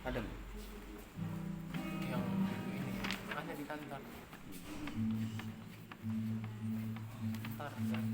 Ada. Yang ini ada di kantor. Ntar kan.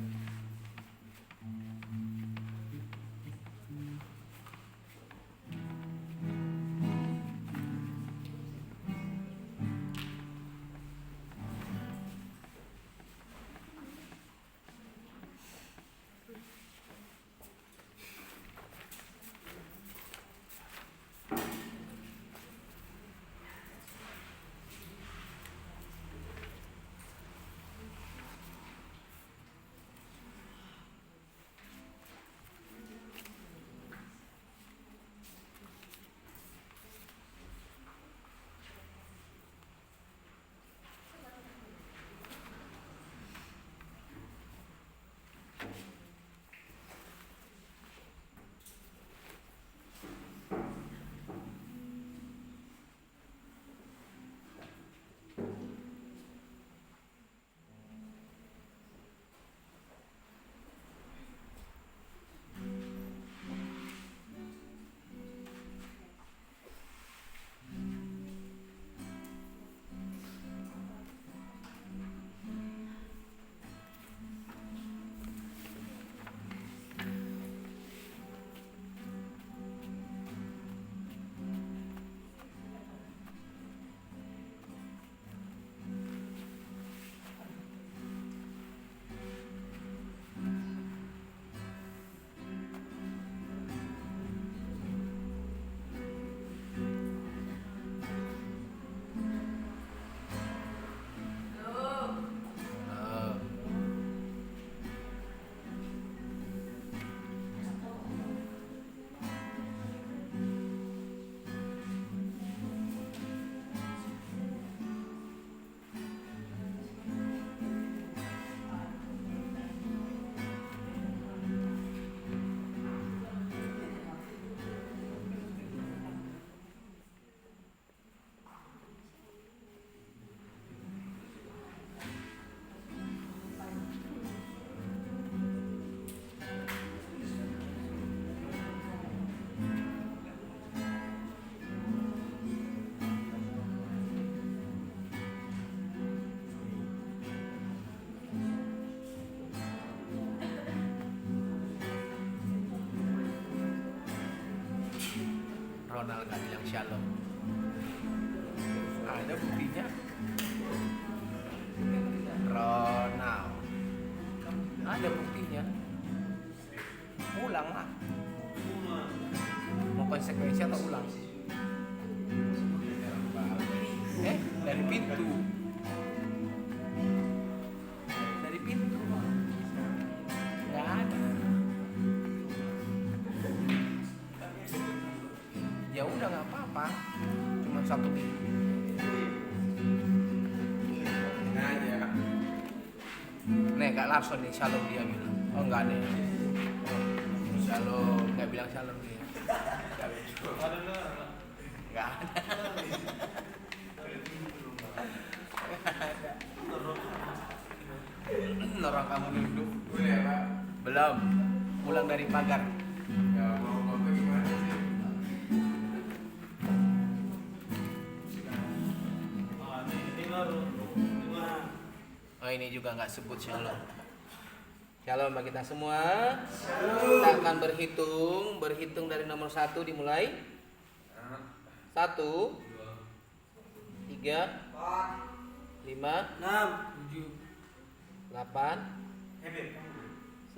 Ronald gak bilang shalom. Ada buktinya. Ronald. Ada buktinya. Ulang lah. Mau konsekuensi atau ulang? Dari pintu. Dari pintu. Gak ada. Ya udah nggak apa-apa, cuma satu pintu. Nih Kak Larson nih shalom dia bilang. Oh enggak nih. Shalom, nggak bilang shalom dia. Nggak ada. Orang kamu duduk. Belum. Pulang dari pagar. Oh ini juga nggak sebut shalom. Shalom bagi kita semua. Kita akan berhitung dari nomor 1 dimulai. 1, 3, 5, 6, 7, 8,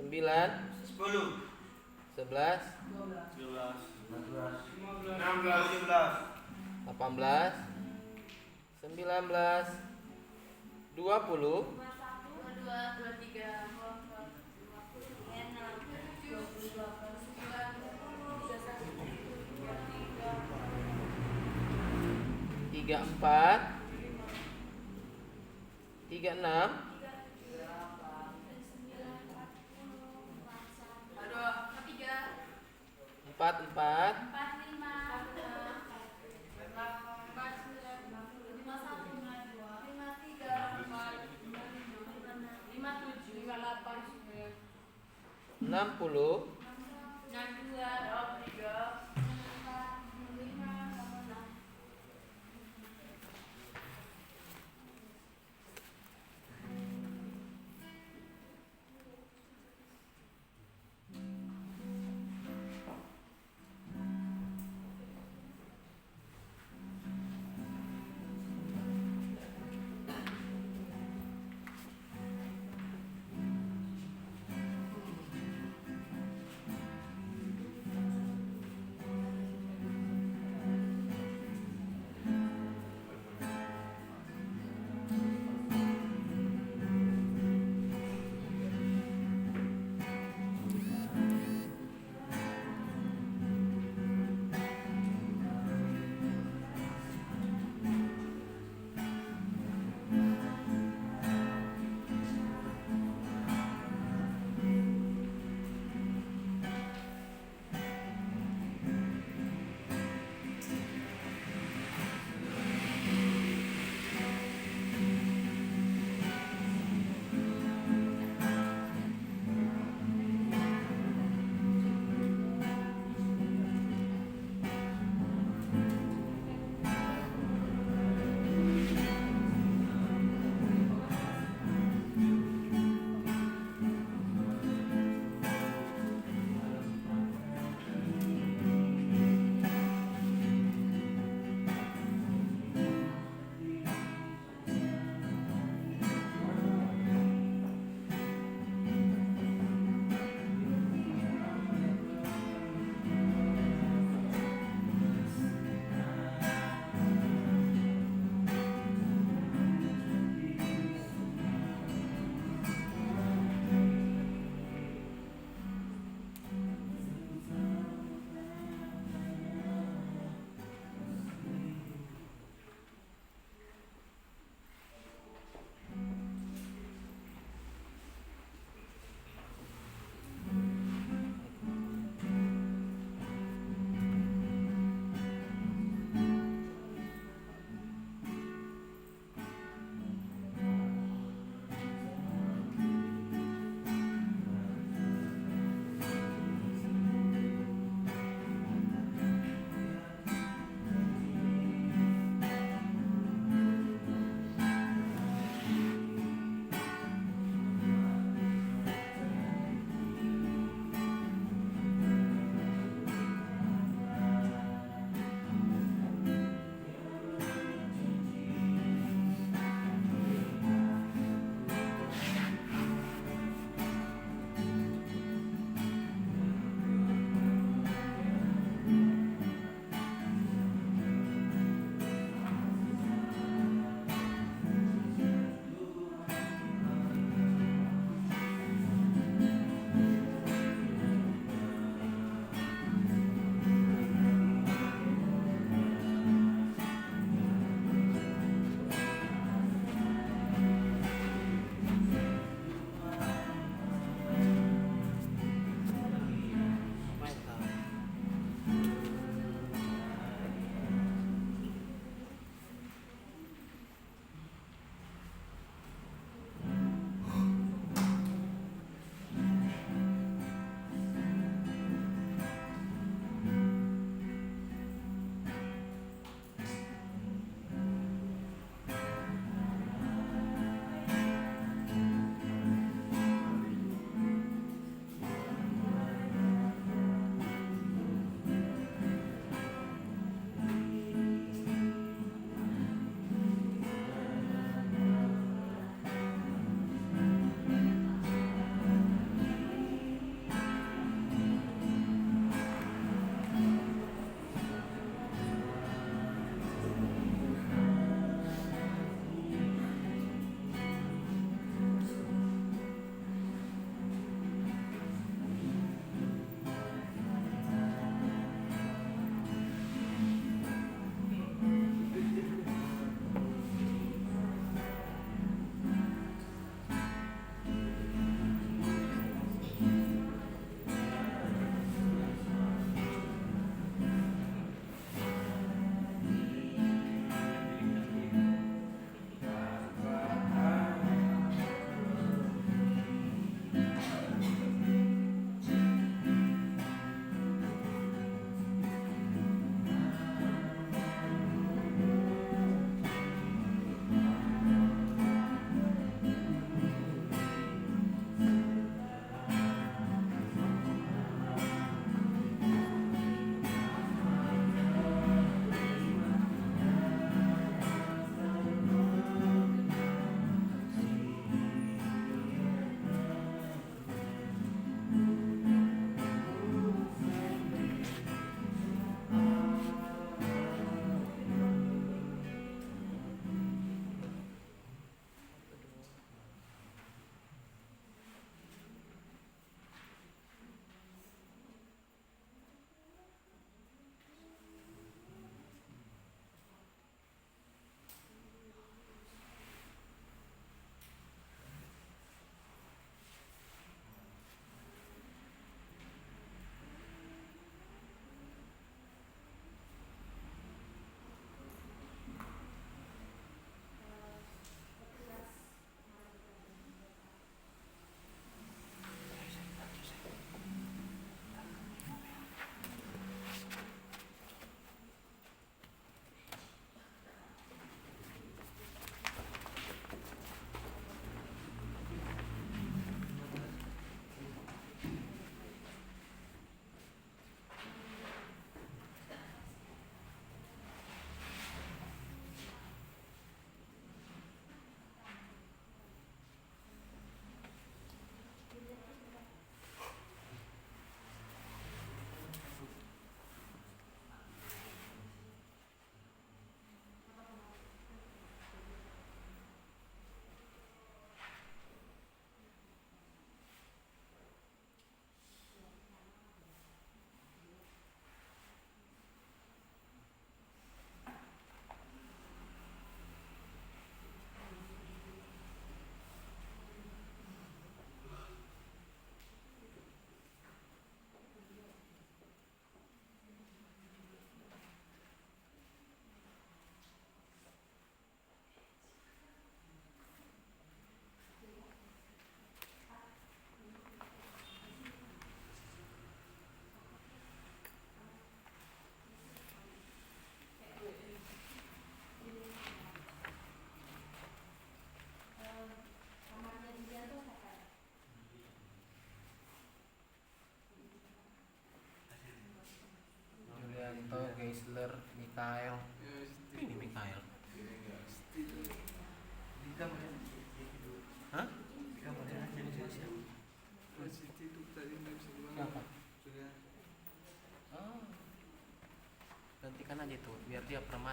9, 10, 11, 18, 19, 20, 34, 36, 44, 60, 61,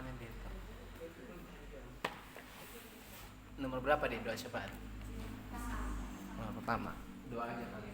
mana dia tuh? Nomor berapa di doa syafaat? Nomor pertama. Doa aja kali.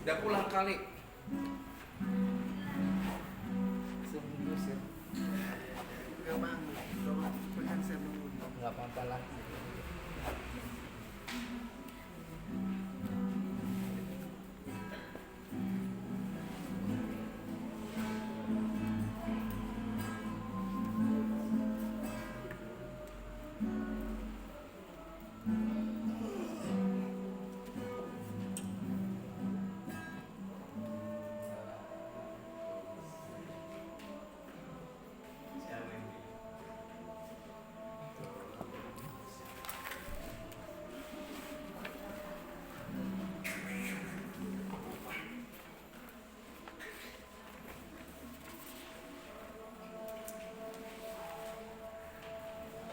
Udah pulang kali. Seminggu sih. Gak bangun, saya bangun. Gak apa-apa lah.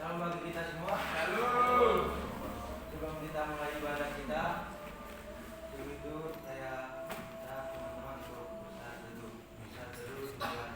Selamat bagi kita semua. Sebelum kita mulai ibadah kita, itu saya minta teman-teman untuk bisa terus jalan.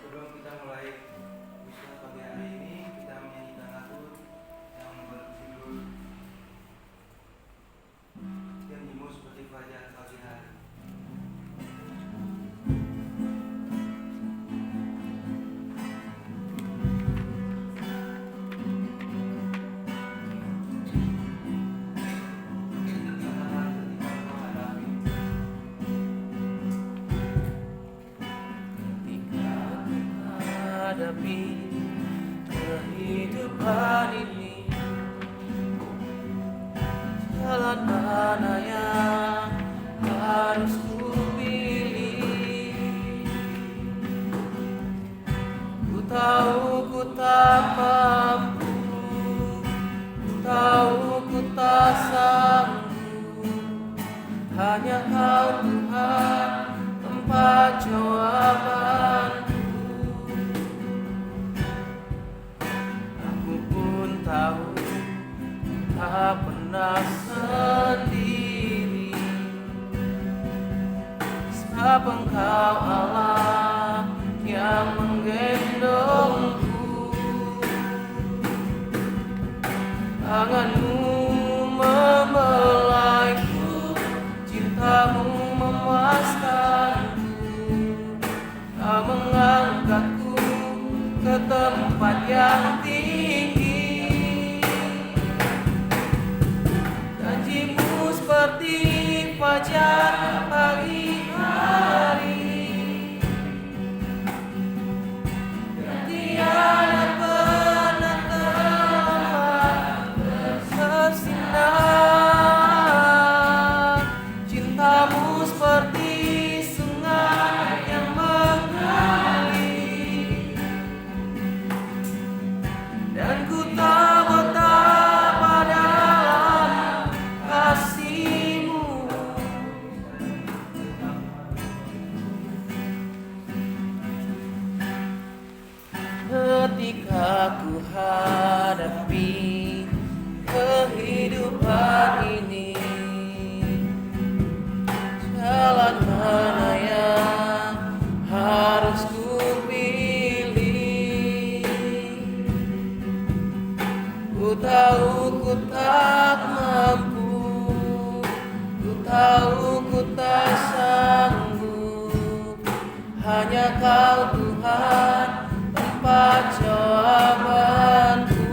Sebelum kita mulai bisa pagi hari ini, kita menyanyikan lagu yang berjudul Janjimu Seperti Fajar Pagi Hari. Hadapi kehidupan ini, jalan mana yang harus ku pilih? Ku tahu ku tak mampu, ku tahu ku tak sanggup. Hanya Kau Tuhan tempat jawaban. pernah sendiri, sebab Engkau Allah yang menggendongku. Tanganmu membelaiku, cintamu memuaskanku. Kau mengangkatku ke tempat yang tinggi. Janjimu seperti fajar pagi hari, yang tiada pernah terlambat bersinar. Cintamu seperti sungai yang mengalir, dan ku tak betapa dalam kasih-Mu. Ketika ku hadapi kehidupan ini, jalan mana yang harus ku pilih? Ku tahu ku tak mampu, ku tahu ku tak sanggup. Hanya Kau Tuhan tempat jawabanku.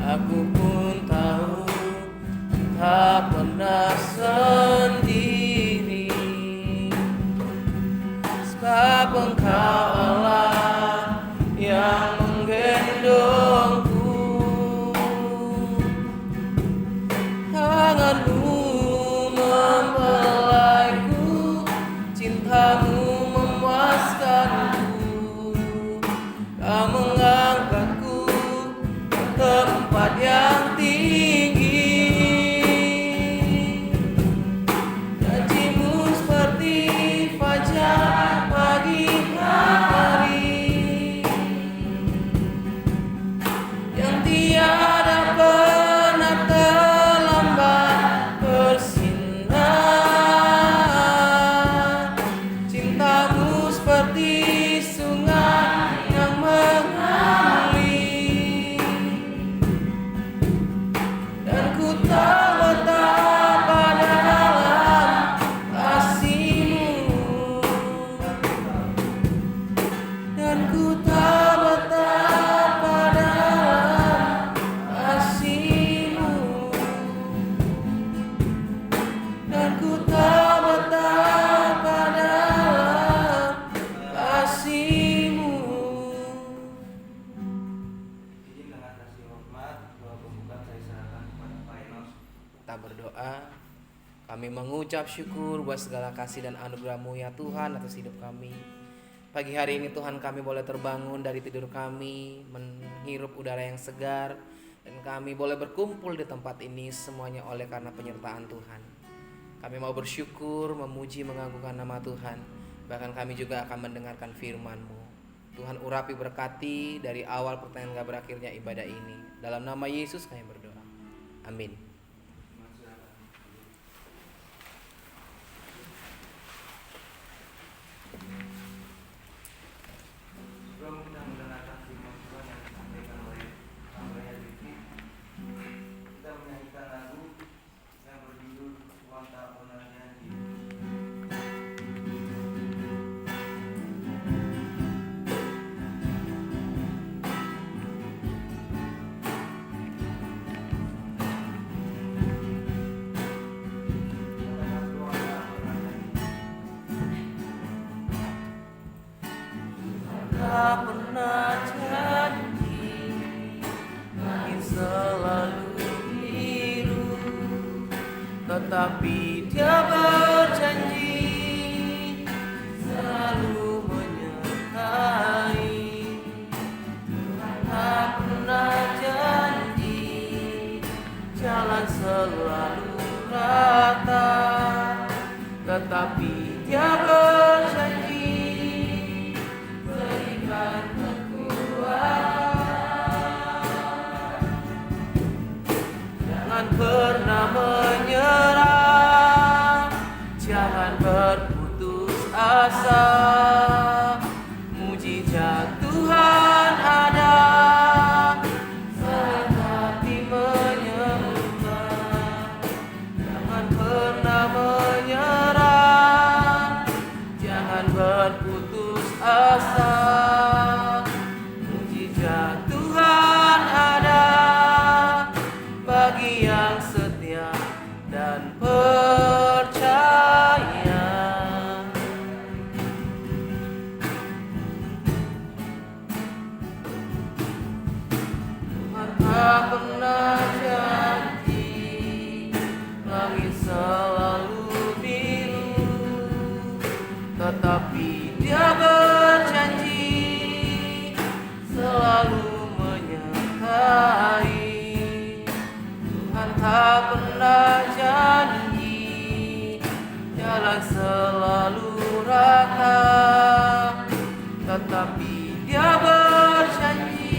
Aku pun tahu tak pernah sendiri, sebab Engkau Allah yang menggendongku. Tanganmu membelaiku, cintamu memuaskanku. Kau mengangkatku ke tempat yang tinggi. Janjimu seperti fajar pagi hari, yang tiada pernah terlambat bersinar. Cintamu seperti sungai yang mengalir, dan ku tak betapa dalam kasih-Mu, dan ku tak betapa dalam kasih-Mu, dan ku tak betapa dalam kasih-Mu. Izin dengan kasih hormat doa pembuka saya serahkan kepada Pak Enos. Kita berdoa. Kami mengucap syukur buat segala kasih dan anugerah-Mu ya Tuhan atas hidup kami. Pagi hari ini Tuhan, kami boleh terbangun dari tidur kami, menghirup udara yang segar, dan kami boleh berkumpul di tempat ini semuanya oleh karena penyertaan Tuhan. Kami mau bersyukur, memuji, mengagungkan nama Tuhan. Bahkan kami juga akan mendengarkan firman-Mu. Tuhan urapi, berkati dari awal pertengahan hingga berakhirnya ibadah ini. Dalam nama Yesus kami berdoa. Amin. Sebelum kita mendengarkan firman Tuhan yang disampaikan oleh Samuel Rifki, kita menyanyikan lagu yang berjudul Tuhan Tak Pernah Janji. Tak pernah janji, langit selalu biru, tetapi Dia berjanji selalu menyertai. Tuhan tak pernah janji, jalan selalu rata, tetapi Dia berjanji berikan kekuatan. pernah menyerah, jangan berputus asa. Mujizat Tuhan ada, senang hati menyembah. Jangan pernah menyerah, jangan berputus asa. Mujizat Tuhan ada bagi yang setia dan percaya. Tuhan tak pernah janji langit selalu biru, tetapi Dia berjanji selalu menyertai. Tuhan tak pernah janji jalan selalu rata, tetapi Dia berjanji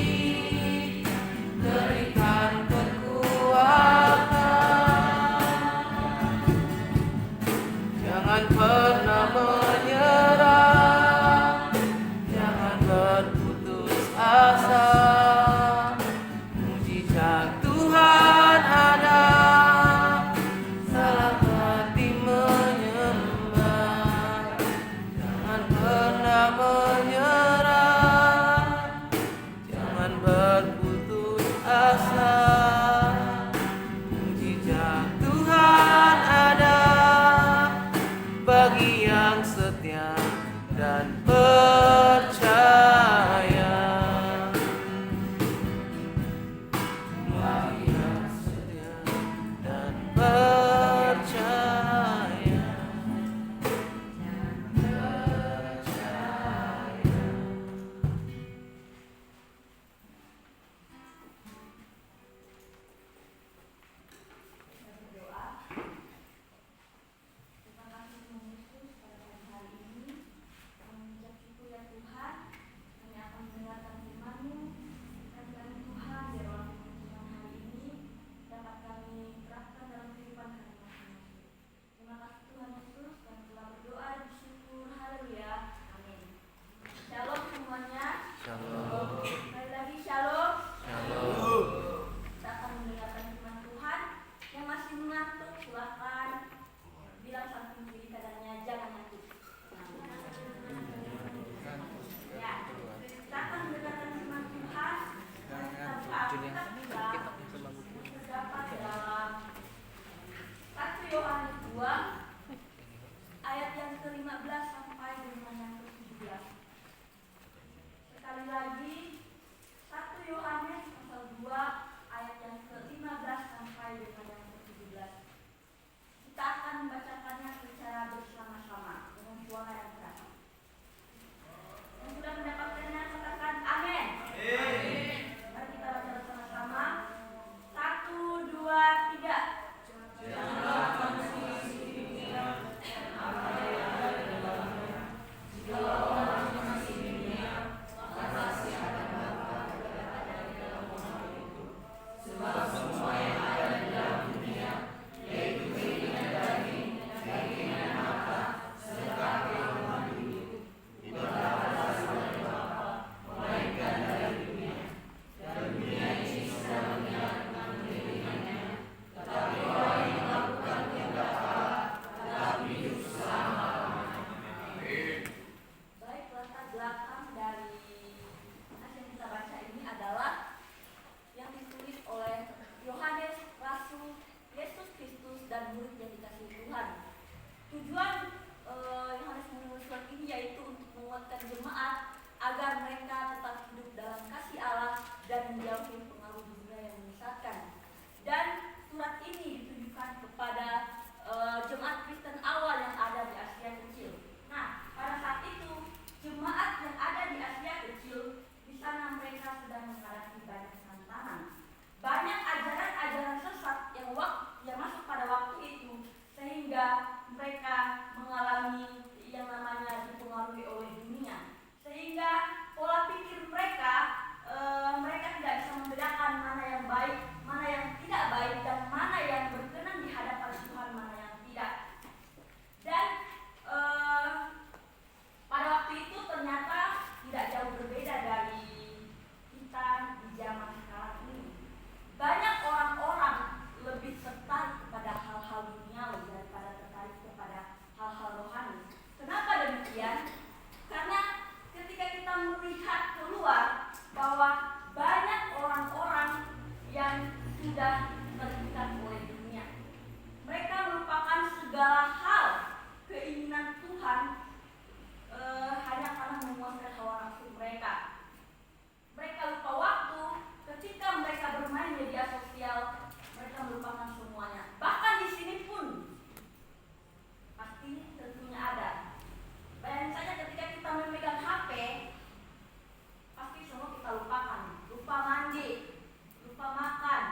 berikan kekuatan. Jangan pernah menyerah, jangan berputus asa. Mujizat Tuhan ada, salah hati menyembah. Jangan pernah menyerah, jangan berputus asa. Mujizat Tuhan ada bagi yang setia dan percaya. Bagi yang setia dan percaya. Shalom semuanya. Shalom. Sekali lagi shalom. Shalom. Kita akan mendengarkan firman Tuhan. Yang masih mengantuk silahkan bilang samping kiri kanannya jangan ngantuk. Ya, kita akan mendengarkan firman Tuhan. Terdapat dalam 1 Yohanes 2 ayat yang ke-15 sampai dengan yang ke-17. Sekali lagi 1 Yohanes pasal 2 ayat yang ke-15 sampai dengan yang ke-17. Kita akan membacakannya secara bersama-sama dengan suara yang keras. Yang sudah mendapatkannya katakan amin. Mari kita baca bersama-sama. 1, 2, 3. Baik, latar belakang dari nas yang kita baca ini adalah yang ditulis oleh Yohanes, Rasul Yesus Kristus dan murid yang dikasihi Tuhan. Tujuan Yohanes menulis surat ini yaitu untuk menguatkan jemaat agar mereka tetap hidup dalam kasih Allah dan menjauhi pengaruh dunia yang menyesatkan. Dan surat ini ditujukan kepada jemaat Kristen awal yang ada di Asia Kecil. Nah, pada saat itu jemaat yang ada di Asia Kecil, di sana mereka sedang menghadapi banyak tantangan, banyak ajaran-ajaran sesat yang masuk pada waktu itu, sehingga mereka mengalami yang namanya dipengaruhi oleh dunia, sehingga pola pikir sudah terikat oleh dunia. Mereka melupakan segala hal keinginan Tuhan hanya karena memuaskan hawa nafsu mereka. Mereka lupa waktu ketika mereka bermain media sosial. Mereka melupakan semuanya. Bahkan di sini pun pasti tentunya ada. Bayangin saja ketika kita memegang HP, pasti semua kita lupakan. Lupa mandi, lupa makan,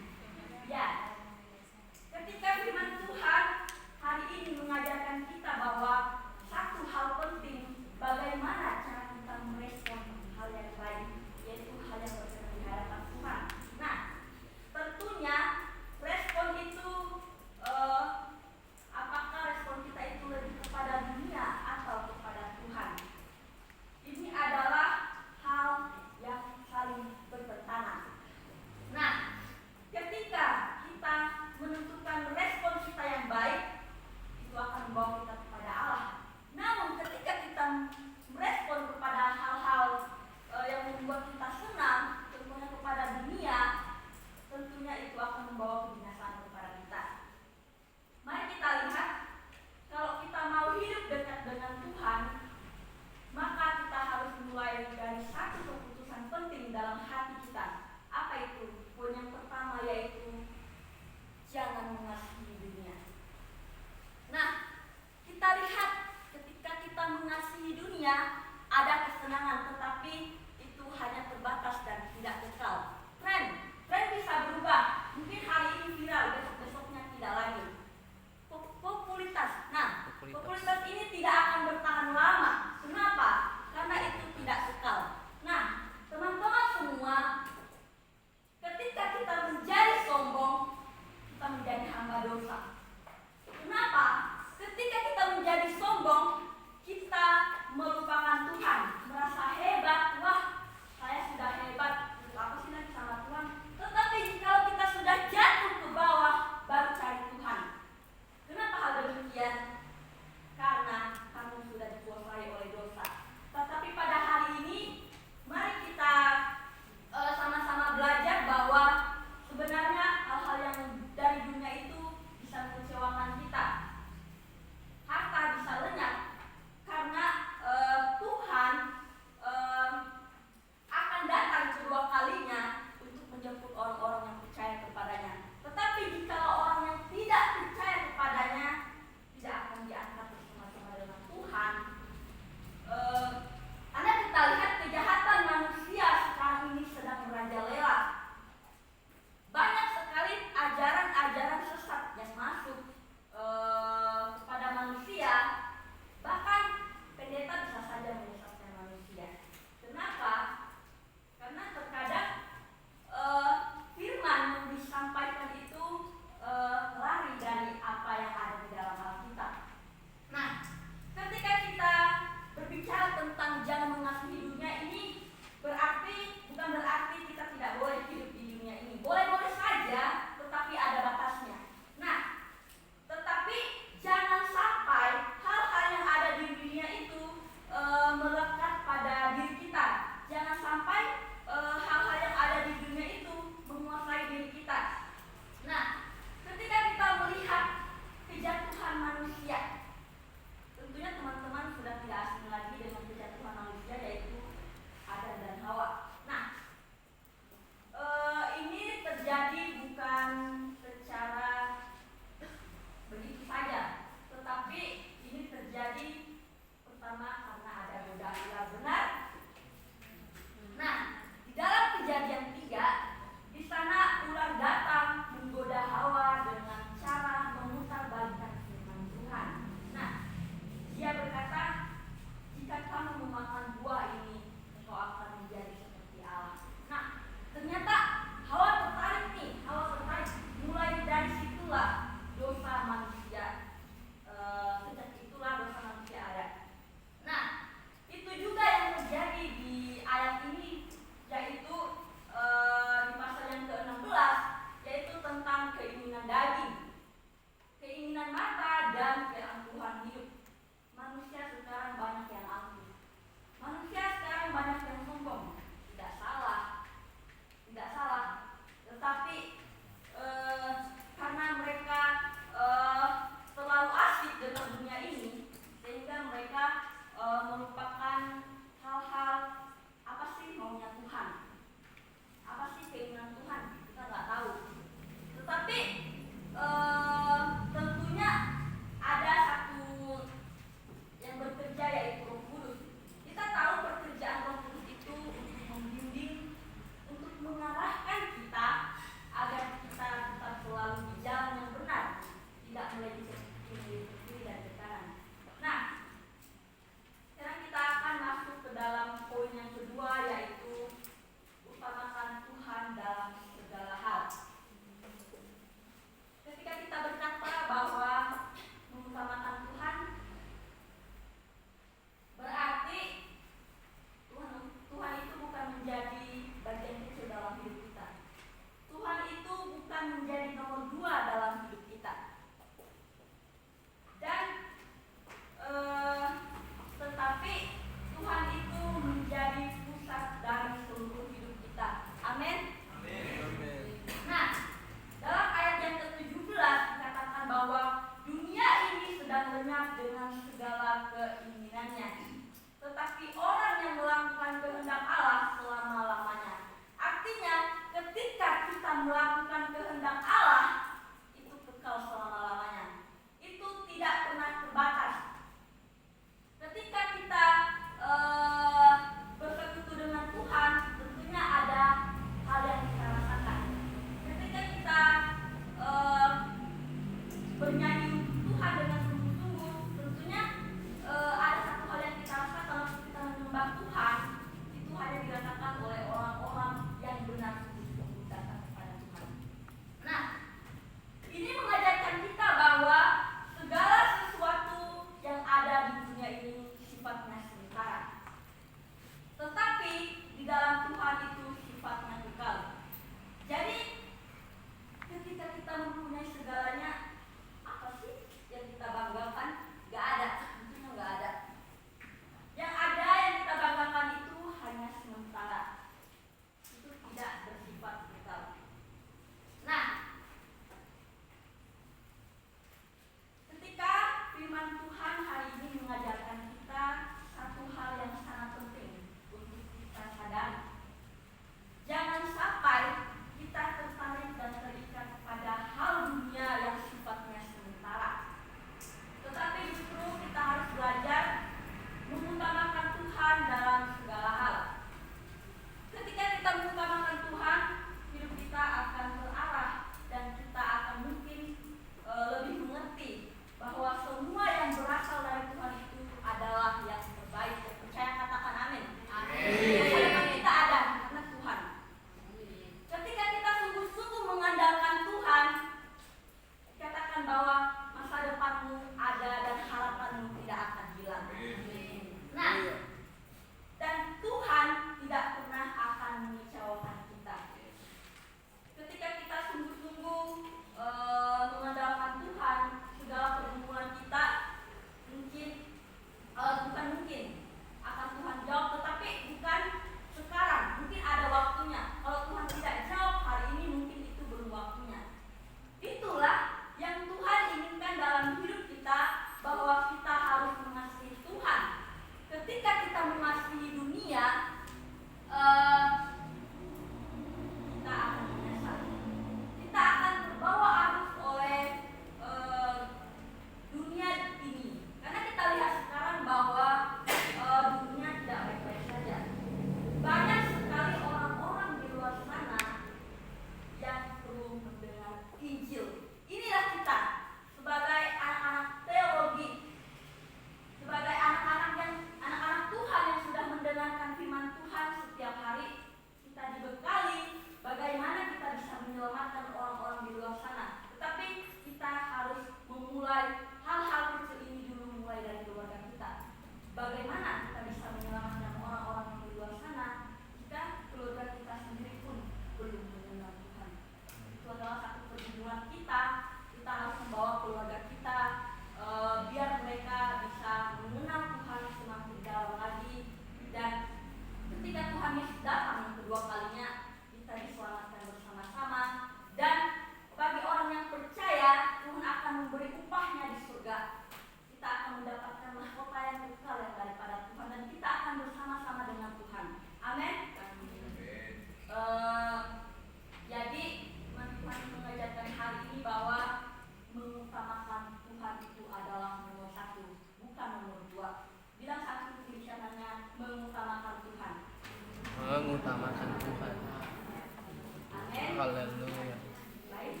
Haleluya. Baik,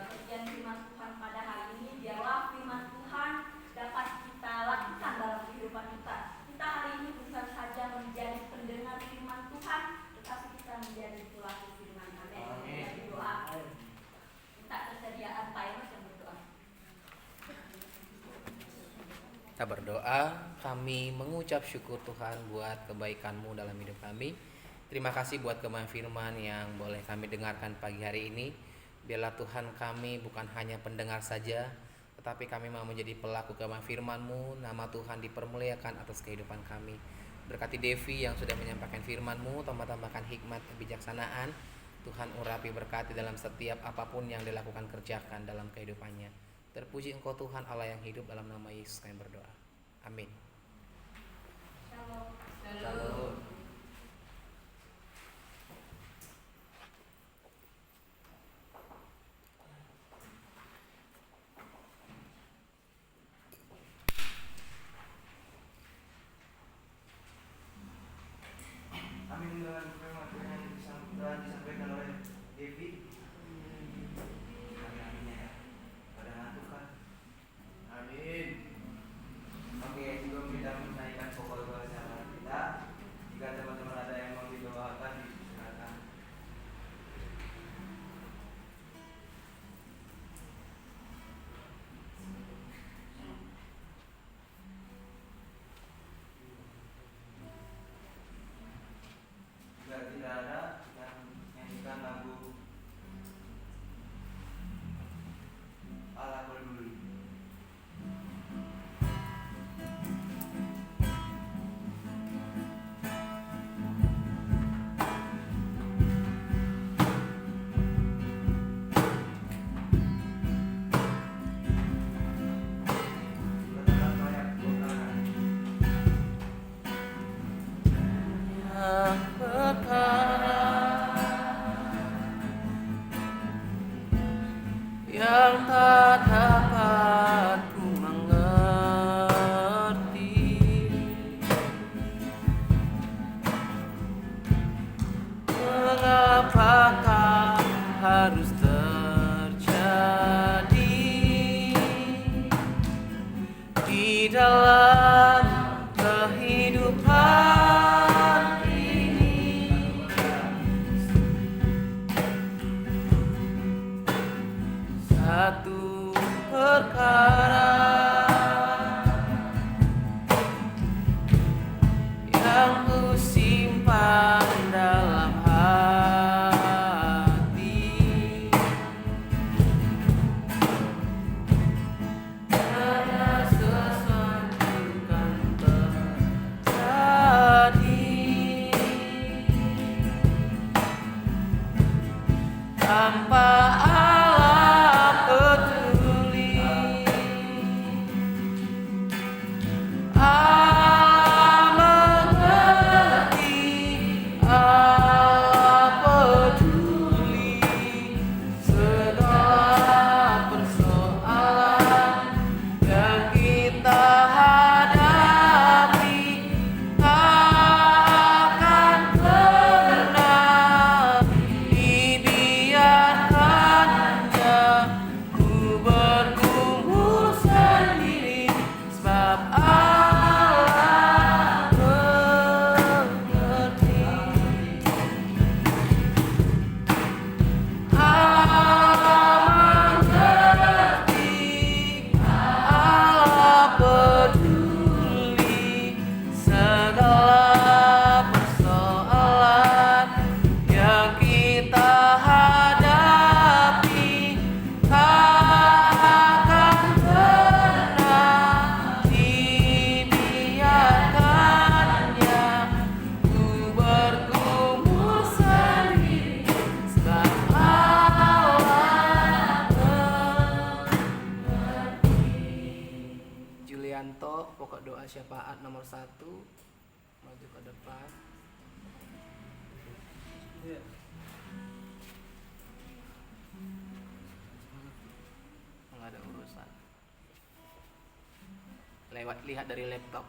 sekian firman Tuhan pada hari ini. Biarlah firman Tuhan dapat kita lakukan dalam kehidupan kita. Kita hari ini bukan saja menjadi pendengar firman Tuhan, tetapi kita menjadi pelaku firman. Amin. Jadi doa. Minta kesediaan Pak Enos yang berdoa. Kita berdoa, kami mengucap syukur Tuhan buat kebaikan-Mu dalam hidup kami. Terima kasih buat kebenaran firman yang boleh kami dengarkan pagi hari ini. Biarlah Tuhan kami bukan hanya pendengar saja, tetapi kami mau menjadi pelaku kebenaran firman-Mu. Nama Tuhan dipermuliakan atas kehidupan kami. Berkati Devi yang sudah menyampaikan firman-Mu, tambahkan hikmat kebijaksanaan. Tuhan urapi berkati dalam setiap apapun yang dilakukan, kerjakan dalam kehidupannya. Terpuji Engkau Tuhan Allah yang hidup, dalam nama Yesus kami berdoa. Amin. Shalom. Shalom. Amin. Dengan firman Tuhan yang disampaikan oleh Devi. Amin ya. Pada ngantuk kan? Amin. Oke, sebelum kita menaikkan pokok doa sama kita, jika teman-teman ada yang mau didoakan, silakan. Jika tidak ada, kita nyanyikan lagu Allah Peduli. Berdengar banyak vokalan. Yang tak dapat ku mengerti, mengapakah harus terjadi di dalam kehidupan ini. Satu perkara yang ku simpan dalam hati, ada sesuatu kan terjadi tanpa Allah peduli. Allah mengerti, Allah peduli segala persoalan yang kita hadapi. Takkan pernah dibiarkannya ku bergumul sendiri, sebab Allah mengerti. Allah mengerti, Allah peduli segala persoalan yang kita hadapi. Takkan pernah dibiarkannya ku bergumul sendiri, sebab Allah mengerti. Julianto, pokok doa syafaat nomor 1, maju ke depan. Iya. Nggak ada urusan. Lihat dari laptop.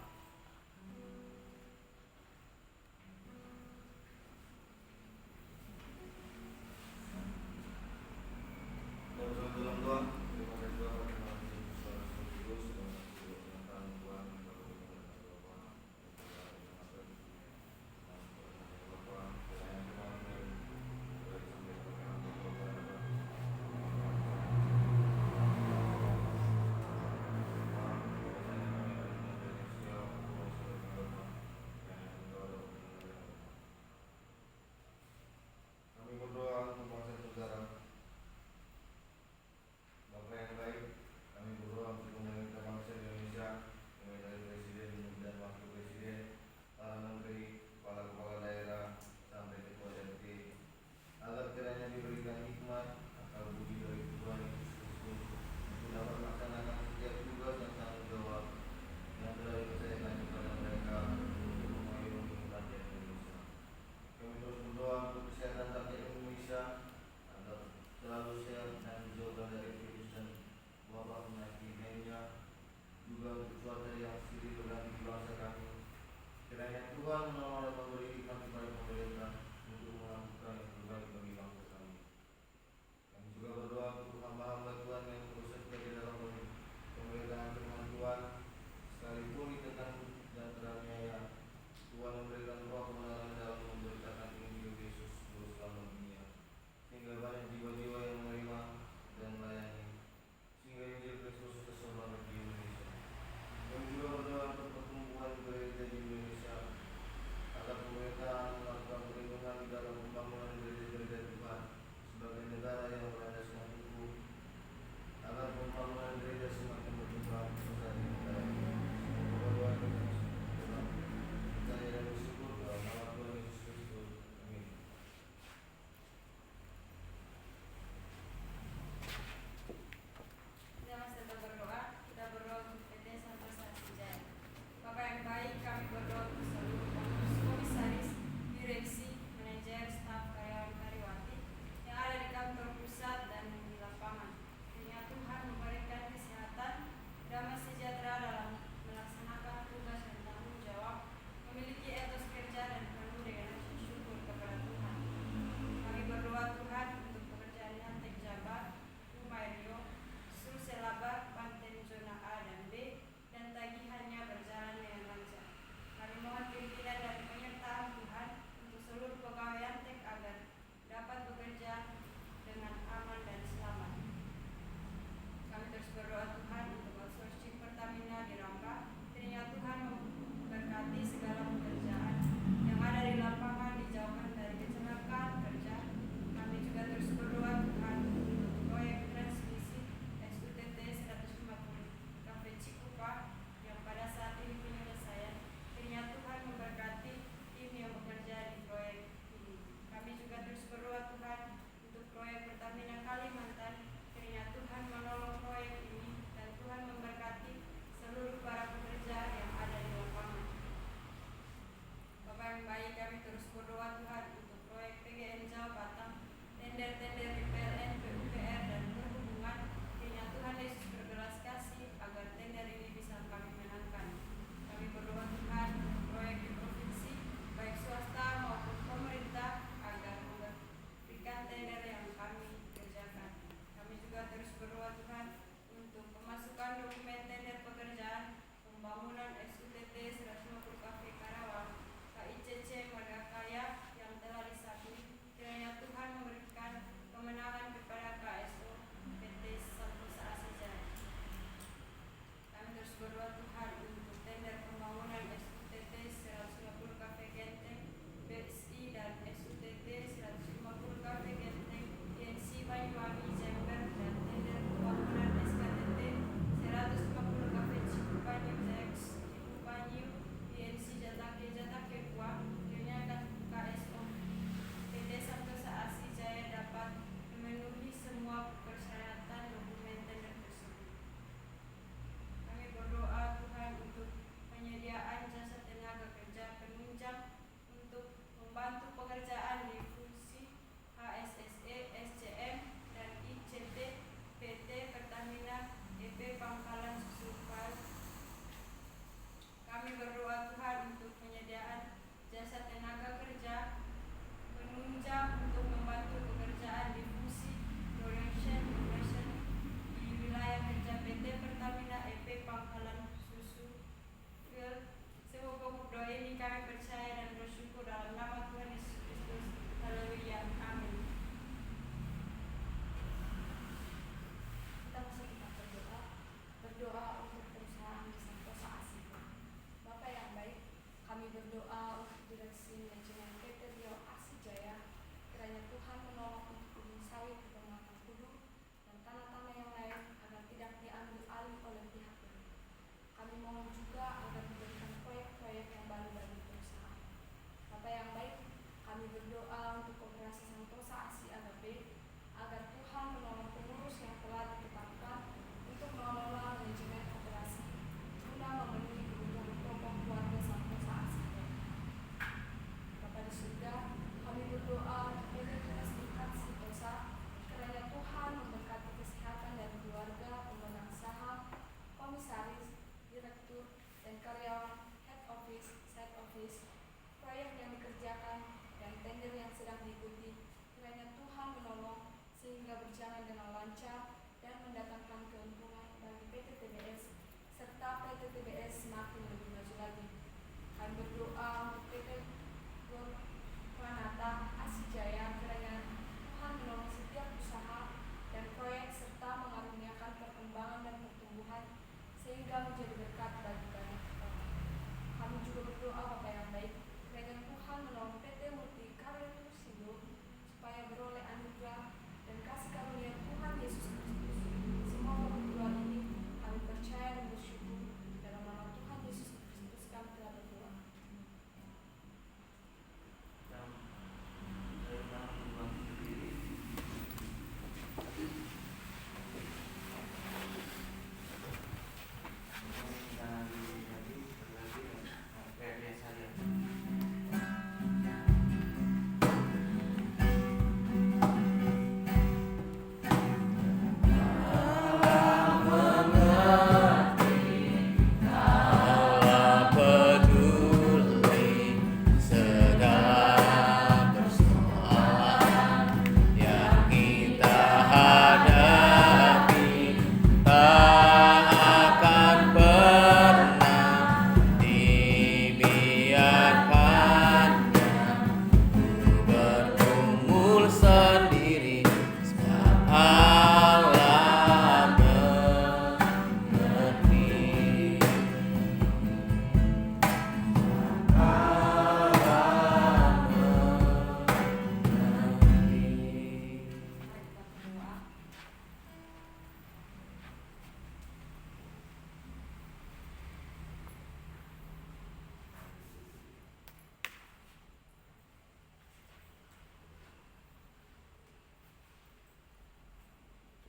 lancar dan mendatangkan keuntungan bagi PT TBS serta PT TBS semakin lebih maju lagi. Kami berdoa untuk PT Pranata Asijaya kiranya Tuhan menolong setiap usaha dan proyek serta mengaruniakan perkembangan dan pertumbuhan sehingga menjadi berkat bagi banyak orang. Kami juga berdoa Bapa yang baik, kiranya Tuhan menolong PT Multikarya Tusindo supaya beroleh anugerah dan kasih karunia Tuhan Yesus Kristus. Semua berdoa ini kami percaya dan bersyukur dalam nama Tuhan Yesus Kristus kami telah berdoa.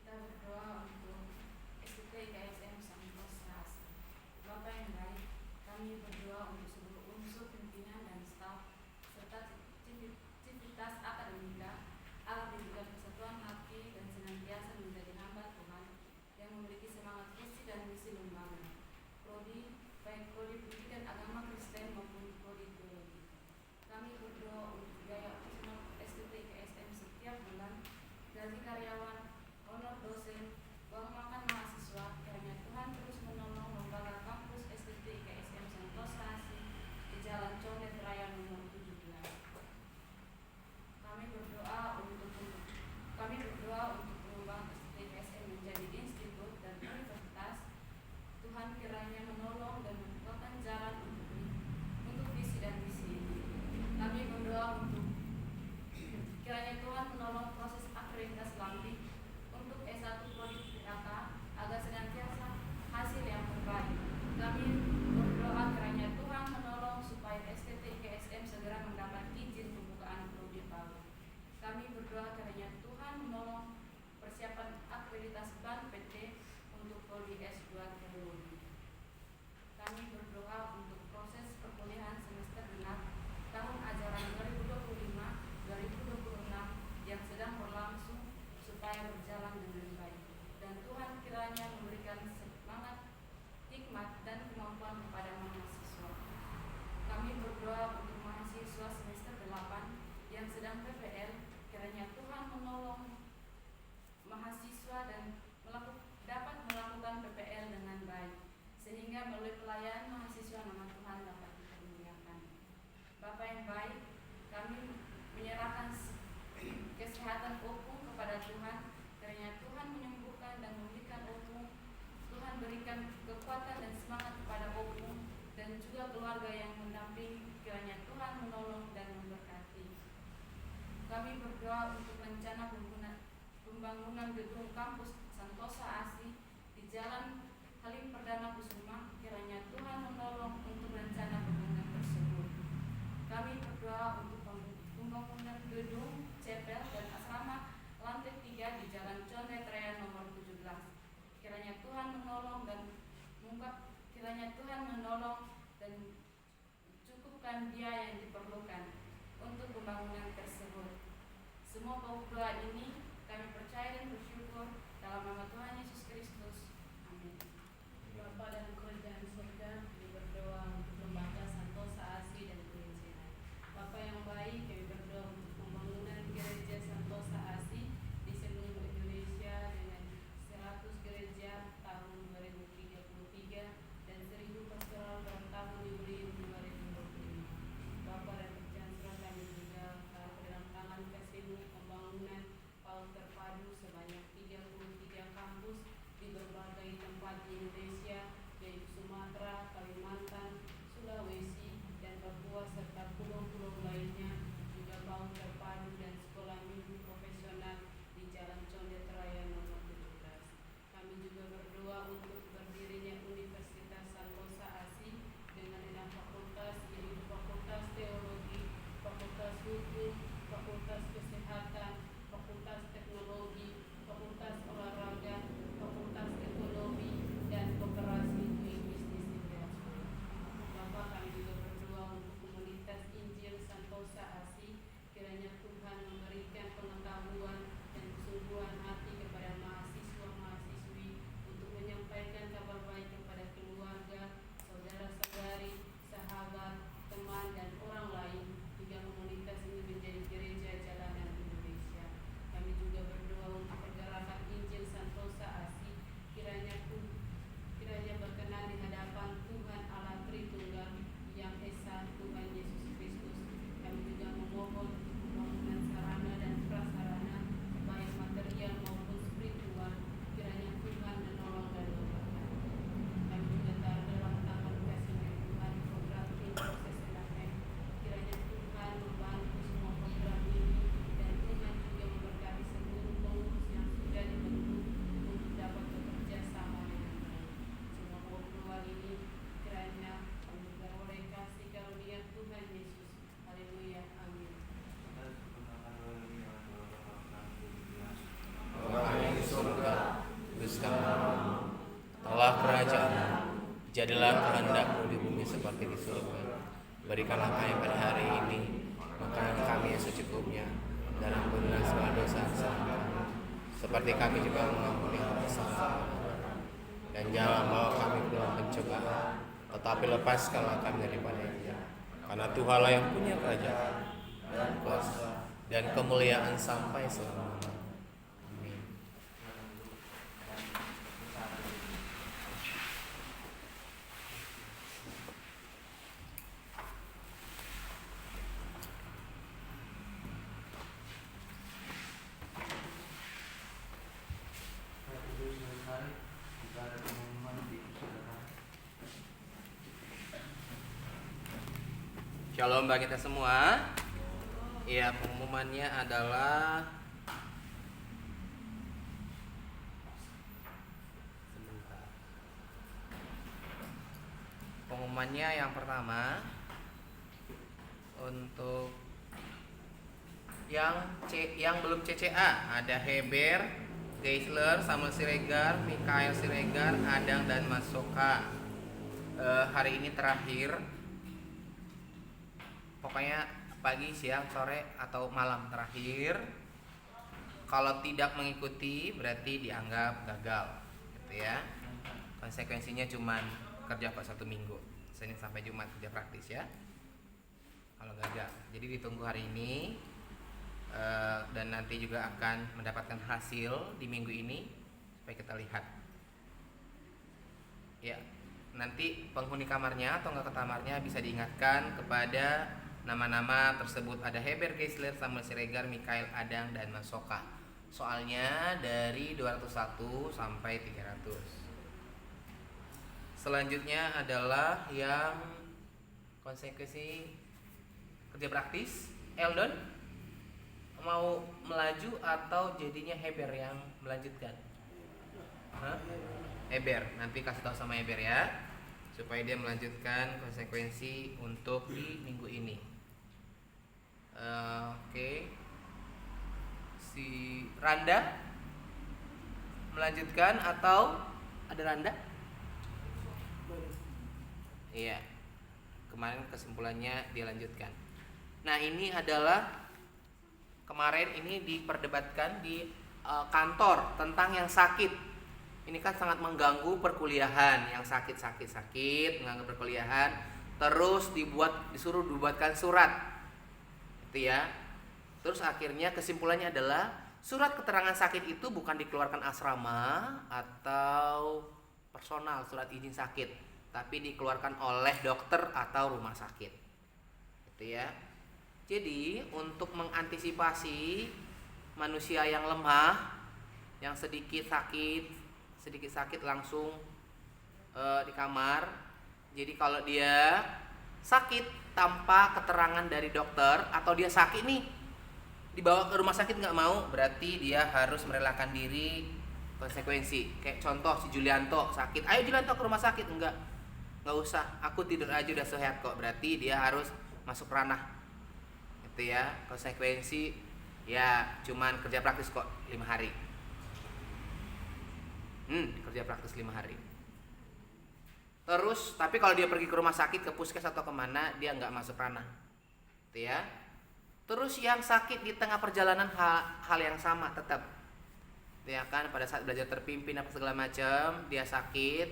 Kita berdoa untuk STT KSM Santosa. Bapa yang baik, kami berdoa untuk seluruh unsur pimpinan dan staf serta civitas akademika agar diberikan kesatuan hati dan senantiasa menjadi hamba Tuhan yang memiliki semangat visi dan misi lembaga. Prodi, baik prodi pendidikan agama Kristen maupun prodi teologi. Kami berdoa untuk biaya operasional STT KSM setiap bulan, gaji karyawan, honor dosen, uang makan mahasiswa, kiranya Tuhan terus menolong lembaga kampus STT KSM Santosa Asih di Jalan Condet Raya nomor 17. Kami berdoa untuk pengembangan STT KSM menjadi institut dan universitas. Tuhan kiranya menolong dan membukakan jalan untuk visi dan misi ini. Kami berdoa untuk kiranya Tuhan menolong proses akreditasi LAMPI untuk S1 Prodi PKK agar senantiasa hasil yang terbaik. Kami berdoa kiranya Tuhan menolong supaya STT KSM segera mendapat izin pembukaan prodi baru. Kami berdoa kiranya Tuhan menolong persiapan akreditasi BAN PT untuk prodi S2 Teologi. Kami berdoa untuk proses perkuliahan semester genap tahun ajaran 2025-2026 yang sedang berlangsung supaya berjalan dengan baik, dan Tuhan kiranya memberikan semangat, hikmat, dan kemampuan kepada mahasiswa. Kami berdoa untuk mahasiswa semester 8 yang sedang PPL, kiranya Tuhan menolong mahasiswa dan dapat melakukan PPL dengan baik, sehingga melalui pelayanan mahasiswa nama Tuhan dapat dipermuliakan. Bapa yang baik, kami menyerahkan kesehatan Opung kepada Tuhan, kiranya Tuhan menyembuhkan dan memberikan Opung. Tuhan berikan kekuatan dan semangat kepada Opung dan juga keluarga yang mendampingi, kiranya Tuhan menolong dan memberkati. Kami berdoa untuk rencana pembangunan gedung kampus Santosa Asih di Jalan Halim Perdana Kusuma, kiranya Tuhan menolong untuk rencana pembangunan tersebut. Kami berdoa untuk pembangunan gedung, chapel, dan asrama lantai 3 di Jalan Condet Raya nomor 17. Kiranya Tuhan menolong dan cukupkan biaya yang diperlukan untuk pembangunan tersebut. Semua doa ini kami percaya dan bersyukur dalam nama Tuhan Yesus Kristus. Amin. Bapa dan Kerajaan Surga, kami berdoa untuk lembaga Santosa Asih dan Kulinciran. Bapa yang baik, kami berdoa untuk pembangunan gereja Santosa Asih di seluruh Indonesia dengan tersehat di Indonesia, yaitu Sumatera, Kalimantan, Sulawesi, dan Papua, serta pulau-pulau lainnya, juga mau terpadu dan sekolah minggu profesional di Jalan Condet Raya nomor 17. Kami juga berdoa untuk berdirinya Universitas Santosa ASI dengan 6 fakultas, yaitu Fakultas Teologi, Fakultas Hukum, Fakultas Kesehatan, Fakultas Teknologi, Fakultas Olahraga, Fakultas Ekonomi, dan Koperasi Doing Business International. Bapak, kami juga berdoa untuk komunitas Injil Santosa ASI, kiranya Tuhan memberikan pengetahuan dan kesungguhan hati kepada mahasiswa-mahasiswi untuk menyampaikan kabar baik kepada keluarga, saudara-saudari, sahabat, teman, dan orang lain, hingga komunitas ini menjadi gereja jalanan Indonesia. Kami juga berdoa untuk pergerakan Injil Santosa ASI, kiranya berkenan di hadapan Tuhan Allah Tritunggal yang Esa, Tuhan Yesus Kristus. Kami juga memohon untuk pembangunan sarana dan prasarana, baik material maupun spiritual, kiranya Tuhan menolong dan memberkati. Kami juga taruh dalam tangan kasih Tuhan program tim proses NFM, kiranya Tuhan membantu semua program ini, dan Tuhan juga memberkati seluruh pengurus yang sudah dibentuk untuk dapat bekerja sama dengan baik. Semua doa ini kiranya kami beroleh kasih karunia Tuhan Yesus. Haleluya, amin. Bapa yang di surga, kuduskanlah telah kerajaan, jadilah kehendak-Mu di bumi seperti di surga. Berikanlah kami pada hari ini makanan kami yang secukupnya, dan ampunilah segala dosa-dosa kami, seperti kami juga mengampuni kesalahan kami. Dan jangan bawa kami ke dalam pencobaan, tetapi lepaskanlah kami daripada yang jahat. Karena Tuhanlah yang punya kerajaan dan kuasa dan kemuliaan sampai selamanya. Amin. Shalom bagi kita semua. Ya, pengumumannya adalah sebentar. Pengumumannya yang pertama untuk yang belum CCA ada Heber, Geisler, Samuel Siregar, Mikael Siregar, Adang dan Masoka. Hari ini terakhir. Pokoknya pagi, siang, sore, atau malam terakhir. Kalau tidak mengikuti berarti dianggap gagal, gitu ya. Konsekuensinya cuman kerja pak 1 minggu, Senin sampai Jumat kerja praktis ya. Kalau gagal, jadi ditunggu hari ini, dan nanti juga akan mendapatkan hasil di minggu ini supaya kita lihat. Ya, nanti penghuni kamarnya atau enggak ke kamarnya bisa diingatkan kepada nama-nama tersebut. Ada Heber, Geisler, Samuel Siregar, Mikael, Adang, dan Masoka. Soalnya dari 201 sampai 300. Selanjutnya adalah yang konsekuensi kerja praktis. Eldon mau melaju atau jadinya Heber yang melanjutkan? Hah? Heber, nanti kasih tahu sama Heber ya, supaya dia melanjutkan konsekuensi untuk di minggu ini. Oke. Si Randa melanjutkan atau ada Randa? Iya. Kemarin kesimpulannya dia lanjutkan. Nah, ini adalah kemarin ini diperdebatkan di kantor tentang yang sakit. Ini kan sangat mengganggu perkuliahan, yang sakit mengganggu perkuliahan, terus disuruh dibuatkan surat. Gitu ya. Terus akhirnya kesimpulannya adalah surat keterangan sakit itu bukan dikeluarkan asrama atau personal, surat izin sakit, tapi dikeluarkan oleh dokter atau rumah sakit. Gitu ya. Jadi untuk mengantisipasi manusia yang lemah, yang sedikit sakit langsung di kamar. Jadi kalau dia sakit tanpa keterangan dari dokter atau dia sakit nih dibawa ke rumah sakit nggak mau, berarti dia harus merelakan diri konsekuensi. Kayak contoh si Julianto sakit, ayo Julianto ke rumah sakit, nggak usah, aku tidur aja udah sehat kok, berarti dia harus masuk ranah itu ya. Konsekuensi ya cuman kerja praktis kok 5 hari. Kerja praktis 5 hari. Terus tapi kalau dia pergi ke rumah sakit, ke puskes atau kemana, dia nggak masuk ranah itu ya. Terus yang sakit di tengah perjalanan hal yang sama tetap ya kan, pada saat belajar terpimpin apa segala macam dia sakit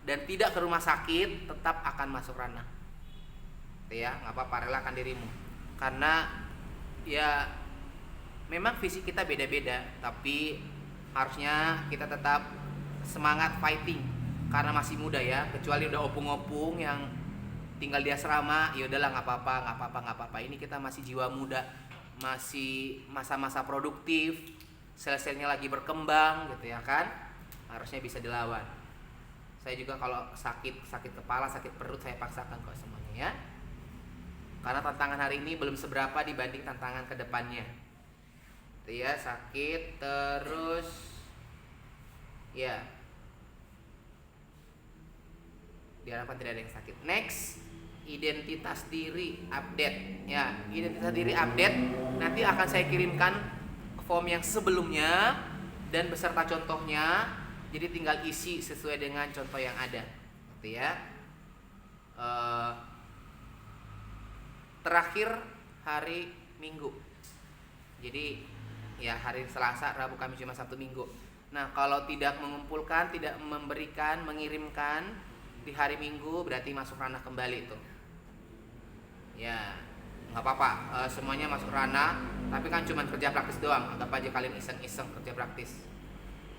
dan tidak ke rumah sakit, tetap akan masuk ranah itu ya. Nggak apa-apa, relakan dirimu, karena ya memang fisik kita beda-beda, tapi harusnya kita tetap semangat fighting karena masih muda ya. Kecuali udah opung-opung yang tinggal di asrama, ya udahlah nggak apa-apa. Ini kita masih jiwa muda, masih masa-masa produktif, sel-selnya lagi berkembang gitu ya kan, harusnya bisa dilawan. Saya juga kalau sakit kepala, sakit perut, saya paksakan kok semuanya ya, karena tantangan hari ini belum seberapa dibanding tantangan kedepannya itu ya. Sakit terus ya, diharapkan tidak ada yang sakit. Next, identitas diri update ya. Identitas diri update nanti akan saya kirimkan form yang sebelumnya dan beserta contohnya, jadi tinggal isi sesuai dengan contoh yang ada gitu ya. Terakhir hari Minggu, jadi ya hari Selasa, Rabu, Kamis, Jumat, Sabtu, Minggu. Nah kalau tidak mengumpulkan, tidak memberikan, mengirimkan di hari Minggu, berarti masuk ranah kembali tuh ya. Nggak apa-apa, semuanya masuk ranah, tapi kan cuma kerja praktis doang. Anggap aja kalian iseng-iseng kerja praktis,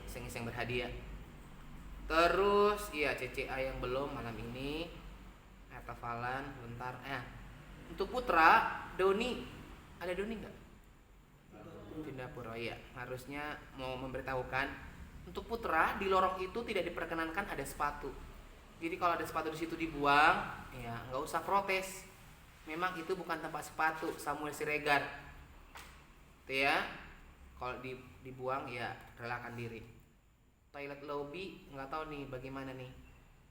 iseng-iseng berhadiah. Terus iya CCA yang belum malam ini, hafalan bentar. Untuk putra Doni, ada Doni nggak? Pindapura ya, harusnya mau memberitahukan untuk putra di lorong itu tidak diperkenankan ada sepatu. Jadi kalau ada sepatu di situ dibuang, ya nggak usah protes. Memang itu bukan tempat sepatu, Samuel Siregar. Itu ya. Kalau dibuang ya relakan diri. Toilet lobby nggak tahu nih bagaimana nih.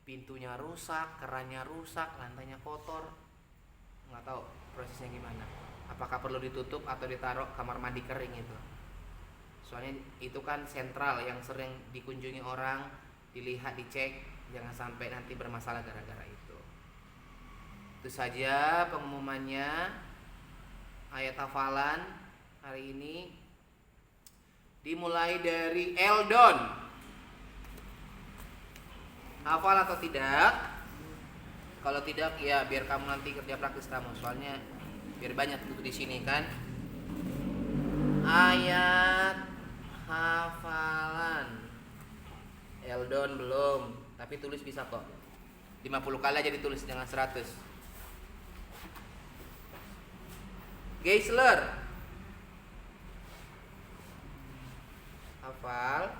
Pintunya rusak, kerannya rusak, lantainya kotor. Nggak tahu prosesnya gimana. Apakah perlu ditutup atau ditaruh kamar mandi kering itu? Soalnya itu kan sentral yang sering dikunjungi orang, dilihat, dicek, jangan sampai nanti bermasalah gara-gara itu. Itu saja pengumumannya. Ayat hafalan hari ini dimulai dari Eldon. Hafal atau tidak? Kalau tidak ya biar kamu nanti kerja praktis kamu, soalnya biar banyak tuh di sini kan. Ayat hafalan Eldon belum, tapi tulis bisa kok. 50 kali aja ditulis, jangan 100. Geisler hafal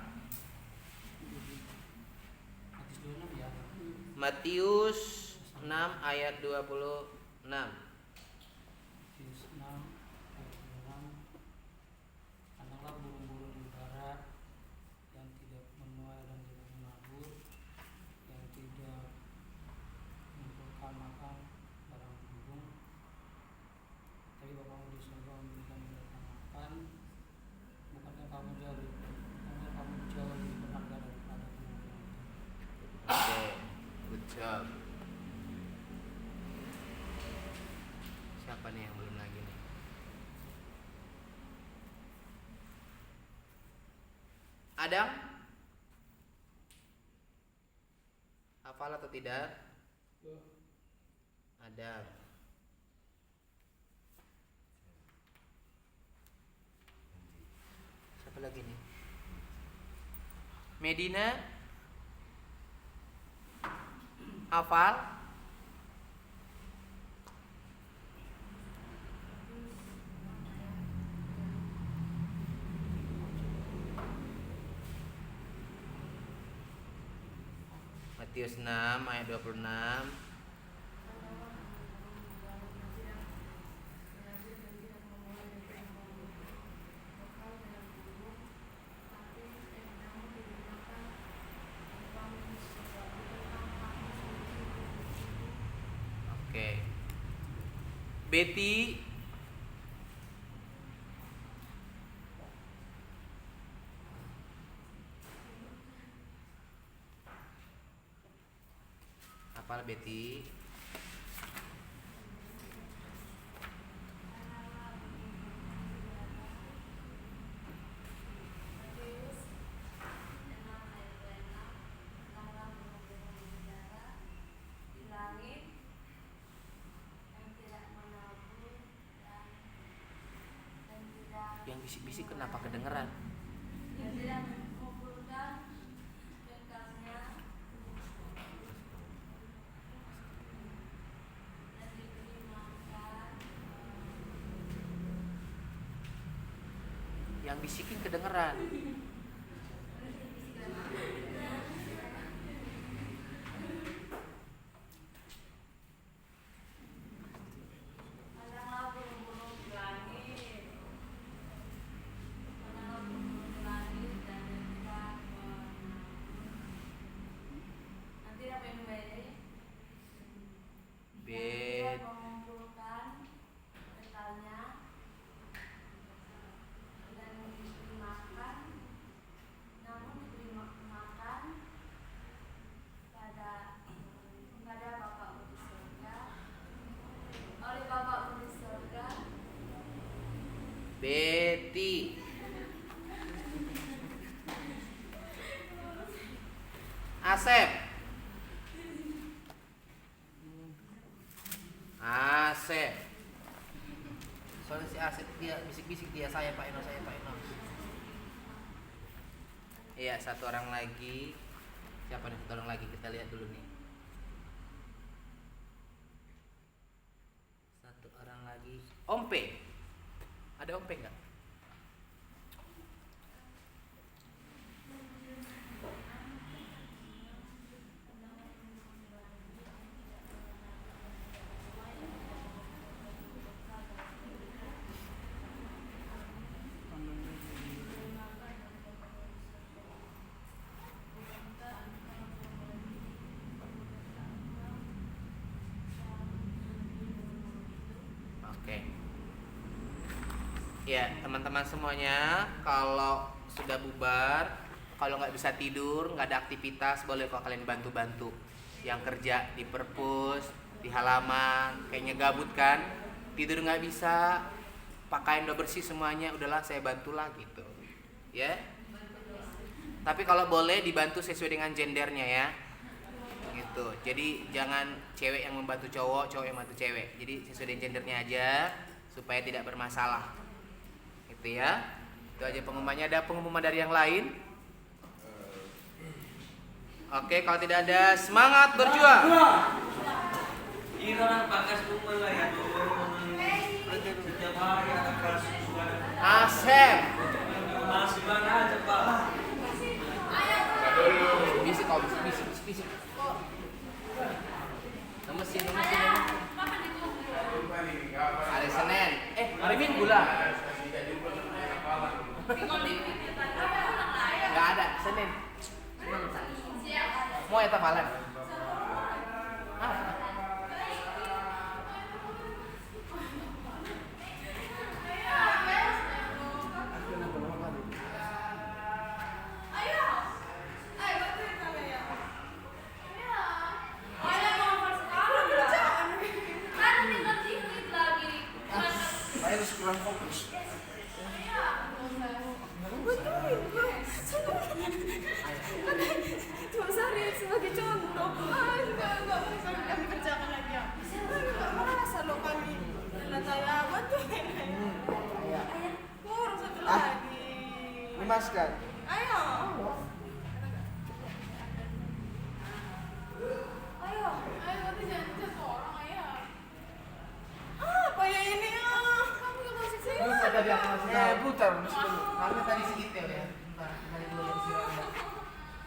Matius 6 ayat 26. Adalah burung-burung udara yang tidak menuai dan tidak menabur, yang tidak mengumpulkan makan barang burung, tapi Bapamu di surga memberikan mereka makan. Bukankah kamu jauh lebih berharga daripada burung-burung itu? Oke, good job. Siapa nih yang belum lagi nih? Adam? Hafal atau tidak? Adam. Siapa lagi nih? Medina? Hafal? Matius 6 ayat 26. Oke. Betty apa Betty? Yang bisik-bisik kenapa kedengeran? Yang bisikin kedengeran. Betty. Asep. Asep. Soalnya si Asep dia bisik-bisik dia saya Pak Eno. Iya, satu orang lagi. Siapa nih? Tolong lagi kita lihat dulu nih. Satu orang lagi. Ompe. Ada Ompe enggak? Oke. Ya, teman-teman semuanya, kalau sudah bubar, kalau nggak bisa tidur, nggak ada aktivitas, boleh kok kalian bantu-bantu. Yang kerja di perpus, di halaman, kayaknya gabut kan? Tidur nggak bisa, pakaian udah bersih semuanya, udahlah saya bantulah gitu. Ya. Tapi kalau boleh dibantu sesuai dengan gendernya ya. Gitu. Jadi jangan cewek yang membantu cowok, cowok yang membantu cewek. Jadi sesuai dengan gendernya aja supaya tidak bermasalah. Gitu ya. Itu aja pengumumannya. Ada pengumuman dari yang lain? Oke, kalau tidak ada, semangat berjuang. Asep. Bisik. Mesin. Hari Senin. Hari Minggu lah. Nggak ada, Senin. Mau eta falan. Harus kurang fokus. Cuma Sari sebagai contoh. Enggak bisa kami kerjakan lagi ya. Enggak merasa loh kami. Dan saya bantuin. Kurang satu lagi. Lemaskan. Ayo. Berarti jangan satu orang ayo. Apa ya ini ya? Kamu gak masih sih? Tadi aku masih tahu. Putar mesti dulu. Karena tadi segitu ya. Bentar, kembali dulu yang istirahat.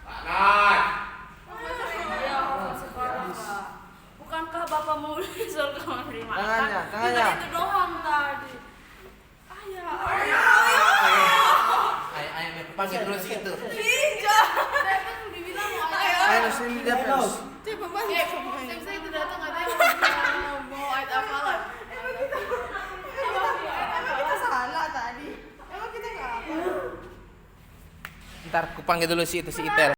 Panas. Ayo. surga menerima Tangannya, tangannya. Itu doang tadi. Ayah. Ayo panggil dulu si itu. Ninja. Saya kan udah bilang mau ada. Ayo sini dia Pes. Coba bantu. Saya itu datang ada yang mau ayat hafalan. Emang kita salah tadi. Emang kita nggak apa. Ntar ku panggil dulu si itu si Itel.